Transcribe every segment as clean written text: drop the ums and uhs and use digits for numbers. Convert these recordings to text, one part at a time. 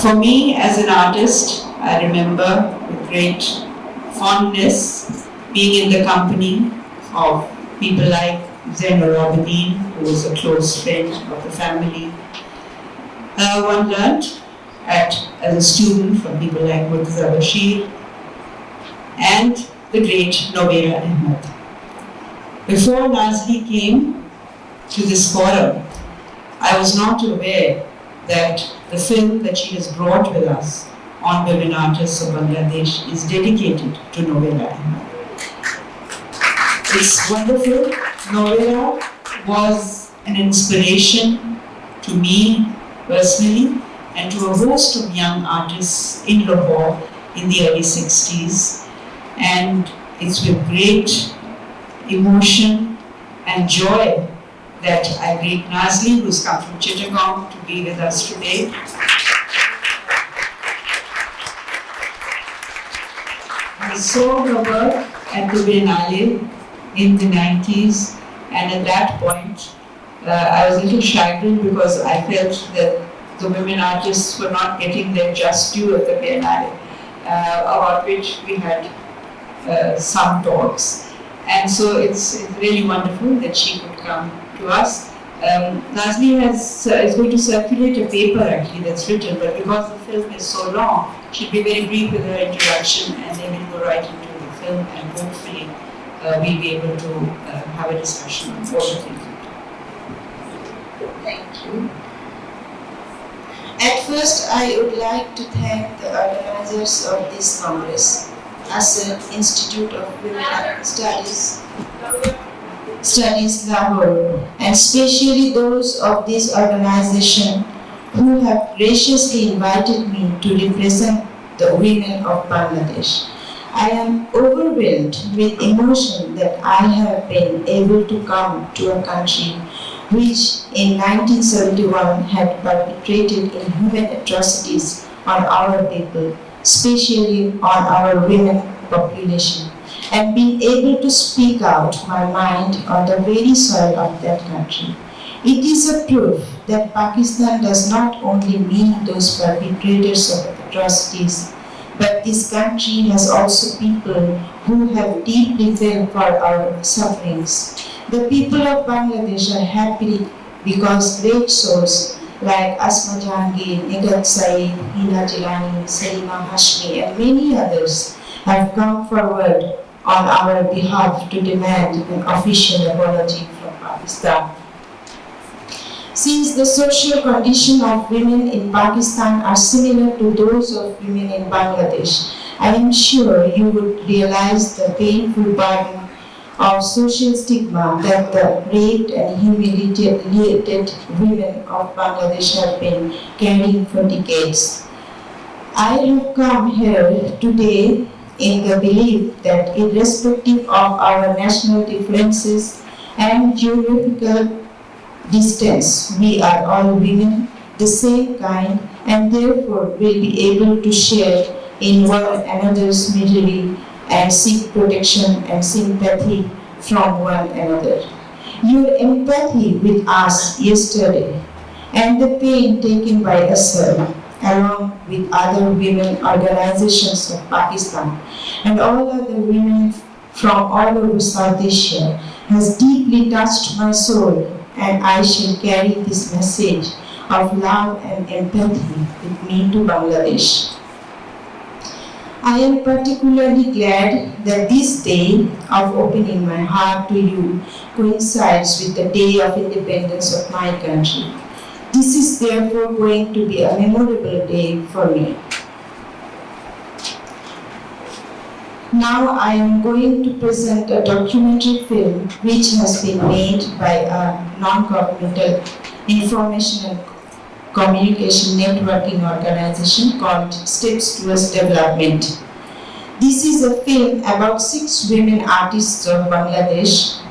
For me, as an artist, I remember with great fondness being in the company of people like Zainul Abidin, who was a close friend of the family. One learned as a student from people like Murtaza Bashir and the great Nobera Ahmed. Before Nazlee came to this forum, I was not aware that the film that she has brought with us on women artists of Bangladesh is dedicated to Nobera Ahmed. It's wonderful. Nobera was an inspiration to me personally and to a host of young artists in Lahore in the early 60s. And it's with great emotion and joy that I greet Nazlee, who's come from Chittagong, to be with us today. I saw her work at the Biennale in the 90s, and at that point, I was a little chagrined because I felt that the women artists were not getting their just due at the Biennale, about which we had some talks. And so it's really wonderful that she could come to us. Nazlee is going to circulate a paper actually that's written, but because the film is so long, she'll be very brief with her introduction and then we'll go right into the film and hopefully we'll be able to have a discussion on all the things. Thank you. At first, I would like to thank the organizers of this Congress, ASR Institute of Women Studies Lahore, and especially those of this organization who have graciously invited me to represent the women of Bangladesh. I am overwhelmed with emotion that I have been able to come to a country which in 1971 had perpetrated inhuman atrocities on our people, especially on our women population, and being able to speak out my mind on the very soil of that country. It is a proof that Pakistan does not only mean those perpetrators of atrocities, but this country has also people who have deeply felt for our sufferings. The people of Bangladesh are happy because great souls like Asma Jahangir, Nigat Saeed, Hina Jilani, Salima Hashmi, and many others have come forward on our behalf to demand an official apology from Pakistan. Since the social condition of women in Pakistan are similar to those of women in Bangladesh, I am sure you would realize the painful burden of social stigma that the raped and humiliated women of Bangladesh have been carrying for decades. I have come here today in the belief that irrespective of our national differences and geographical distance, we are all women, the same kind, and therefore will be able to share in one another's misery and seek protection and sympathy from one another. Your empathy with us yesterday and the pain taken by ASR, along with other women organizations of Pakistan and all other women from all over South Asia, has deeply touched my soul, and I shall carry this message of love and empathy with me to Bangladesh. I am particularly glad that this day of opening my heart to you coincides with the day of independence of my country. This is therefore going to be a memorable day for me. Now I am going to present a documentary film which has been made by a non-governmental information and communication networking organization called Steps Towards Development. This is a film about 6 women artists of Bangladesh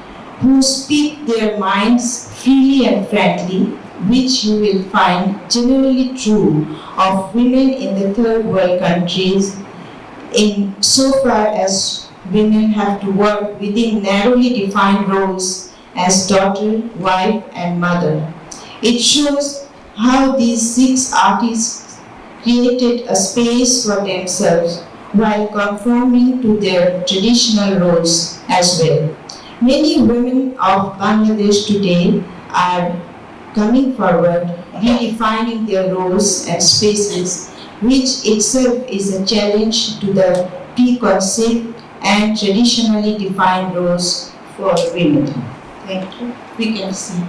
who speak their minds freely and frankly, which you will find generally true of women in the third world countries, in so far as women have to work within narrowly defined roles as daughter, wife, and mother. It shows how these 6 artists created a space for themselves while conforming to their traditional roles as well. Many women of Bangladesh today are coming forward, redefining their roles and spaces, which itself is a challenge to the preconceived and traditionally defined roles for women. Thank you. We can see.